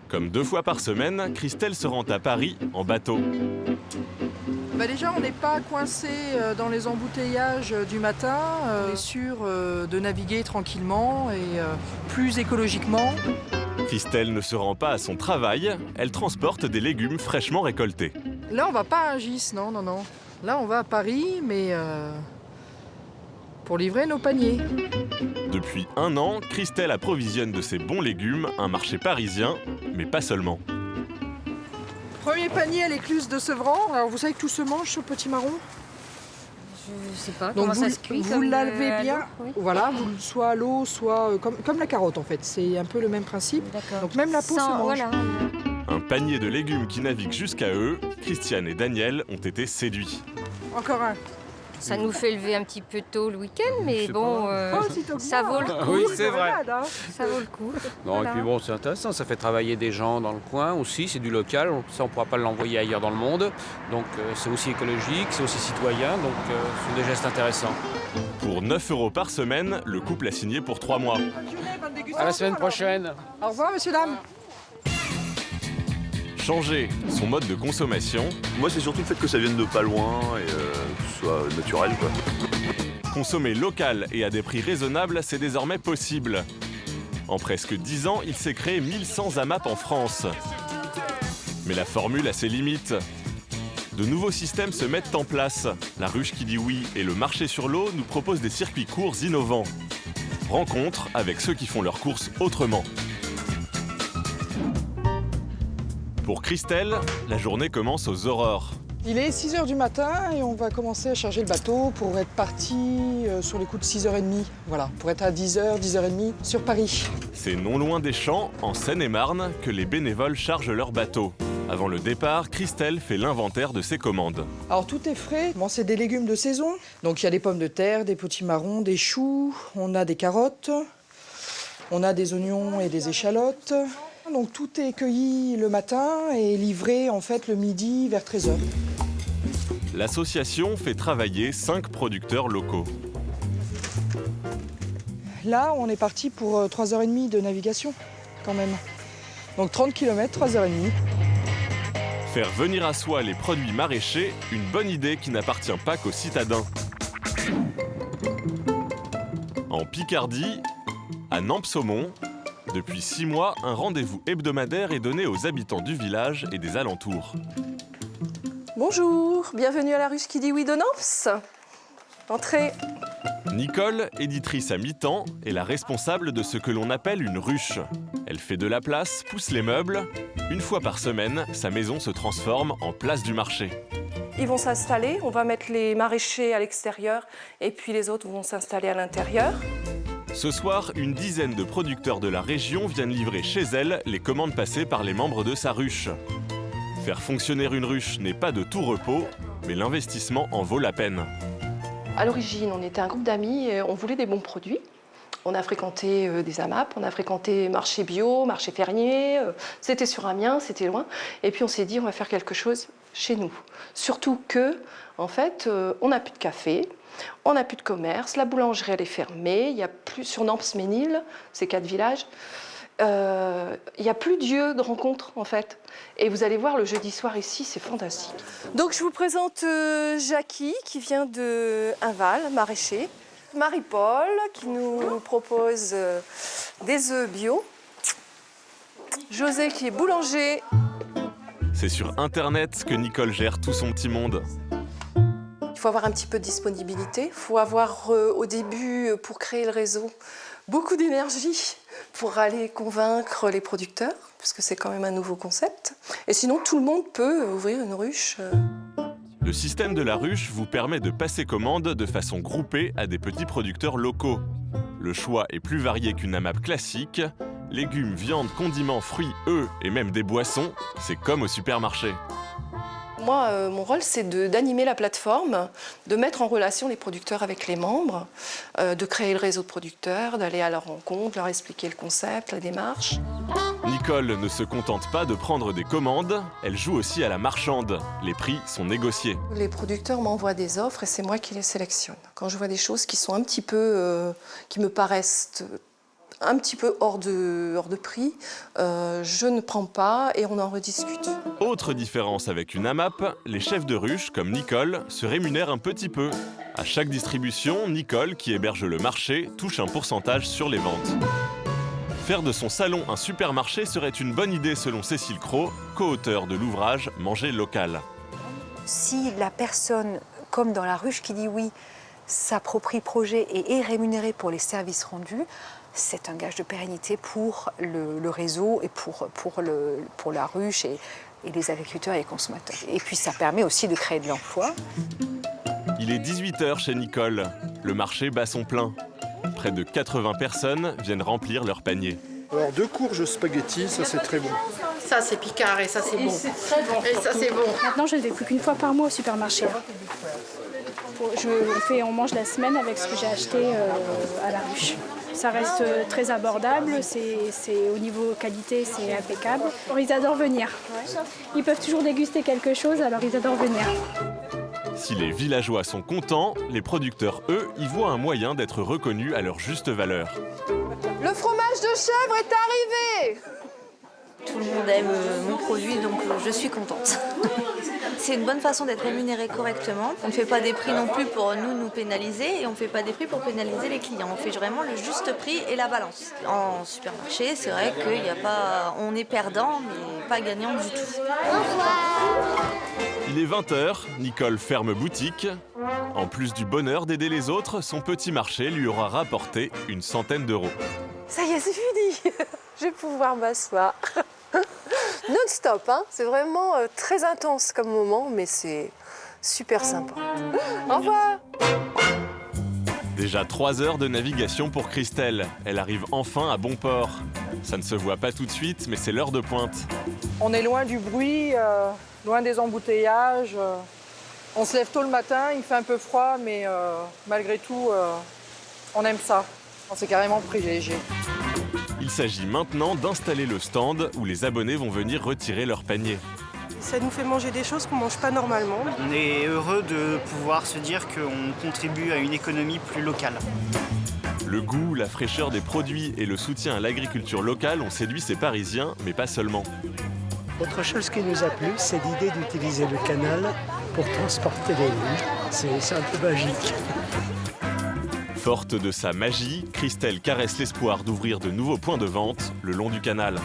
Comme 2 fois par semaine, Christelle se rend à Paris en bateau. Déjà, on n'est pas coincé dans les embouteillages du matin. On est sûr de naviguer tranquillement et plus écologiquement. Christelle ne se rend pas à son travail, elle transporte des légumes fraîchement récoltés. Là, on va pas à Gis, non. Là, on va à Paris, mais pour livrer nos paniers. Depuis 1 an, Christelle approvisionne de ses bons légumes un marché parisien, mais pas seulement. Premier panier à l'écluse de Sevran. Alors, vous savez que tout se mange sur petit marron. Je sais pas Donc comment vous, ça se cuit. vous comme, lavez à bien, l'eau, oui. voilà, soit à l'eau, soit comme la carotte en fait. C'est un peu le même principe. D'accord. Donc même la peau se mange. Voilà. Un panier de légumes qui navigue jusqu'à eux, Christiane et Daniel ont été séduits. Encore un. Ça nous fait lever un petit peu tôt le week-end, mais bon, ça vaut le coup. Oui, c'est vrai. Ça vaut le coup. Non, Voilà. Et puis bon, c'est intéressant, ça fait travailler des gens dans le coin aussi, c'est du local, ça on ne pourra pas l'envoyer ailleurs dans le monde. Donc c'est aussi écologique, c'est aussi citoyen, donc ce sont des gestes intéressants. Pour 9 € par semaine, le couple a signé pour 3 mois. À la semaine prochaine. Au revoir, messieurs, dames. Changer son mode de consommation, Moi, c'est surtout le fait que ça vienne de pas loin et que ce soit naturel, quoi. consommer local et à des prix raisonnables, c'est désormais possible. En presque 10 ans, il s'est créé 1100 AMAP en France. Mais la formule a ses limites. De nouveaux systèmes se mettent en place. La ruche qui dit oui et le marché sur l'eau nous proposent des circuits courts innovants. Rencontre avec ceux qui font leurs courses autrement. Pour Christelle, la journée commence aux aurores. Il est 6h du matin et on va commencer à charger le bateau pour être parti sur les coups de 6h30. Voilà, pour être à 10h, 10h30 sur Paris. C'est non loin des champs, en Seine-et-Marne, que les bénévoles chargent leur bateau. Avant le départ, Christelle fait l'inventaire de ses commandes. Alors tout est frais. Bon, c'est des légumes de saison. Donc il y a des pommes de terre, des potimarrons, des choux, on a des carottes, on a des oignons et des échalotes. Donc tout est cueilli le matin et livré en fait le midi vers 13h. L'association fait travailler 5 producteurs locaux. Là, on est parti pour 3h30 de navigation quand même. Donc 30 km, 3h30. Faire venir à soi les produits maraîchers, une bonne idée qui n'appartient pas qu'aux citadins. En Picardie, à Nampes-Saumon, depuis 6 mois, un rendez-vous hebdomadaire est donné aux habitants du village et des alentours. Bonjour, bienvenue à la ruche qui dit oui de Nampes. Entrez. Nicole, éditrice à mi-temps, est la responsable de ce que l'on appelle une ruche. Elle fait de la place, pousse les meubles. Une fois par semaine, sa maison se transforme en place du marché. Ils vont s'installer, on va mettre les maraîchers à l'extérieur et puis les autres vont s'installer à l'intérieur. Ce soir, une dizaine de producteurs de la région viennent livrer chez elle les commandes passées par les membres de sa ruche. Faire fonctionner une ruche n'est pas de tout repos, mais l'investissement en vaut la peine. À l'origine, on était un groupe d'amis et on voulait des bons produits. On a fréquenté des AMAP, on a fréquenté marché bio, marché fermier, c'était sur Amiens, c'était loin. Et puis on s'est dit, on va faire quelque chose chez nous. Surtout que, en fait, on n'a plus de café, on n'a plus de commerce, la boulangerie elle est fermée, il y a plus sur Nampes-Ménil, c'est 4 villages, il n'y a plus de lieu de rencontre en fait. Et vous allez voir le jeudi soir ici, c'est fantastique. Donc je vous présente Jackie qui vient de Inval, maraîcher. Marie-Paul qui nous propose des œufs bio. José qui est boulanger. C'est sur Internet que Nicole gère tout son petit monde. Il faut avoir un petit peu de disponibilité. Il faut avoir au début, pour créer le réseau, beaucoup d'énergie pour aller convaincre les producteurs, puisque c'est quand même un nouveau concept. Et sinon, tout le monde peut ouvrir une ruche. Le système de la ruche vous permet de passer commande de façon groupée à des petits producteurs locaux. Le choix est plus varié qu'une AMAP classique. Légumes, viande, condiments, fruits, œufs et même des boissons, c'est comme au supermarché. Moi, mon rôle, c'est d'animer la plateforme, de mettre en relation les producteurs avec les membres, de créer le réseau de producteurs, d'aller à leur rencontre, leur expliquer le concept, la démarche. Nicole ne se contente pas de prendre des commandes, elle joue aussi à la marchande. Les prix sont négociés. Les producteurs m'envoient des offres et c'est moi qui les sélectionne. Quand je vois des choses qui sont un petit peu, qui me paraissent un petit peu hors de prix, je ne prends pas et on en rediscute. Autre différence avec une AMAP, les chefs de ruche, comme Nicole, se rémunèrent un petit peu. À chaque distribution, Nicole, qui héberge le marché, touche un pourcentage sur les ventes. Faire de son salon un supermarché serait une bonne idée selon Cécile Cros, co-auteure de l'ouvrage Manger local. Si la personne, comme dans la ruche, qui dit oui, s'approprie le projet et est rémunérée pour les services rendus, c'est un gage de pérennité pour le réseau et pour la ruche et les agriculteurs et les consommateurs. Et puis ça permet aussi de créer de l'emploi. Il est 18h chez Nicole. Le marché bat son plein. Près de 80 personnes viennent remplir leur panier. Alors 2 courges spaghetti, ça c'est très bon. Ça c'est Picard et ça c'est bon. Et ça c'est bon. Maintenant je ne vais plus qu'une fois par mois au supermarché. On mange la semaine avec ce que j'ai acheté à la ruche. Ça reste très abordable, c'est au niveau qualité, c'est impeccable. Ils adorent venir. Ils peuvent toujours déguster quelque chose, alors ils adorent venir. Si les villageois sont contents, les producteurs, eux, y voient un moyen d'être reconnus à leur juste valeur. Le fromage de chèvre est arrivé! Tout le monde aime mon produit, donc je suis contente. C'est une bonne façon d'être rémunéré correctement. On ne fait pas des prix non plus pour nous pénaliser et on ne fait pas des prix pour pénaliser les clients. On fait vraiment le juste prix et la balance. En supermarché, c'est vrai qu'il n'y a pas... On est perdant, mais pas gagnant du tout. Il est 20h, Nicole ferme boutique. En plus du bonheur d'aider les autres, son petit marché lui aura rapporté une centaine d'euros. Ça y est, c'est fini. Je vais pouvoir m'asseoir. Non-stop, hein. C'est vraiment très intense comme moment, mais c'est super sympa. Au revoir. Déjà 3 heures de navigation pour Christelle. Elle arrive enfin à bon port. Ça ne se voit pas tout de suite, mais c'est l'heure de pointe. On est loin du bruit, loin des embouteillages. On se lève tôt le matin, il fait un peu froid, mais malgré tout, on aime ça. C'est carrément privilégié. Il s'agit maintenant d'installer le stand où les abonnés vont venir retirer leur panier. Ça nous fait manger des choses qu'on ne mange pas normalement. On est heureux de pouvoir se dire qu'on contribue à une économie plus locale. Le goût, la fraîcheur des produits et le soutien à l'agriculture locale ont séduit ces Parisiens, mais pas seulement. Autre chose qui nous a plu, c'est l'idée d'utiliser le canal pour transporter les lignes. C'est un peu magique. Forte de sa magie, Christelle caresse l'espoir d'ouvrir de nouveaux points de vente le long du canal.